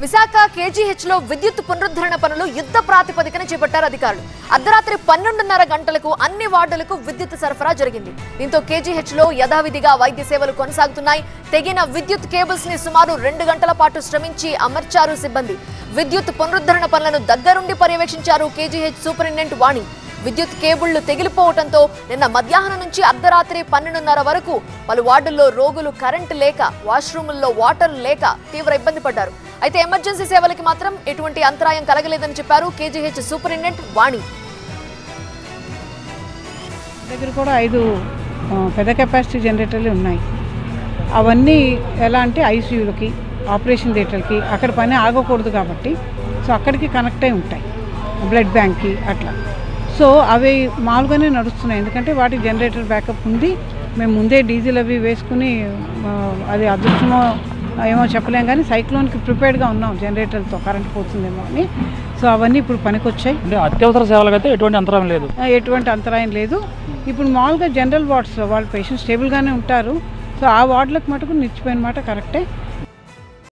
విశాఖ కేజీహెచ్లో విద్యుత్ పునరుద్ధరణ పనులు యుద్ధ ప్రాతిపదికన చేపట్టారు అధికారులు. అర్ధరాత్రి 12:30 గంటలకు అన్ని వార్డులకు విద్యుత్ సరఫరా జరిగింది. దీంతో కేజీహెచ్లో యథావిధిగా వైద్య సేవలు కొనసాగుతున్నాయి. తెగిన విద్యుత్ కేబుల్స్ ని సుమారు 2 గంటల పాటు శ్రమించి అమర్చారు సిబ్బంది. విద్యుత్ పునరుద్ధరణ పనులను దగ్గరుండి పర్యవేక్షించారు కేజీహెచ్ సూపరింటెండెంట్ వాణి. విద్యుత్ కేబుళ్లు తెగిలిపోవడంతో నిన్న మధ్యాహ్నం నుంచి అర్ధరాత్రి 12:30 వరకు పలు వార్డుల్లో రోగులు కరెంటు లేక, వాష్రూముల్లో వాటర్ లేక తీవ్ర ఇబ్బంది పడ్డారు. అయితే ఎమర్జెన్సీ సేవలకి మాత్రం ఎటువంటి అంతరాయం కలగలేదని చెప్పారు కేజీహెచ్ సూపరింటెండెంట్ వాణి. దగ్గర కూడా 5 పెద్ద కెపాసిటీ జనరేటర్లు ఉన్నాయి. అవన్నీ ఎలా అంటే ఐసీయూలకి, ఆపరేషన్ థియేటర్కి అక్కడ పని ఆగకూడదు కాబట్టి సో అక్కడికి కనెక్ట్ అయి ఉంటాయి. బ్లడ్ బ్యాంక్కి అట్లా. సో అవి మామూలుగానే నడుస్తున్నాయి. ఎందుకంటే వాటి జనరేటర్ బ్యాకప్ ఉంది. మేము ముందే డీజిల్ అవి వేసుకుని అది అదృష్టమో ఏమో చెప్పలేం, కానీ సైక్లోన్కి ప్రిపేర్డ్గా ఉన్నాం జనరేటర్తో కరెంట్ పోతుందేమో అని. సో అవన్నీ ఇప్పుడు పనికొచ్చాయి. అంటే అత్యవసర సేవలకైతే ఎటువంటి అంతరాయం లేదు. ఎటువంటి అంతరాయం లేదు. ఇప్పుడు మామూలుగా జనరల్ వార్డ్స్లో వాళ్ళ పేషెంట్స్ స్టేబుల్గానే ఉంటారు. సో ఆ వార్డులకు మటుకు నిలిచిపోయిన మాట కరెక్టే.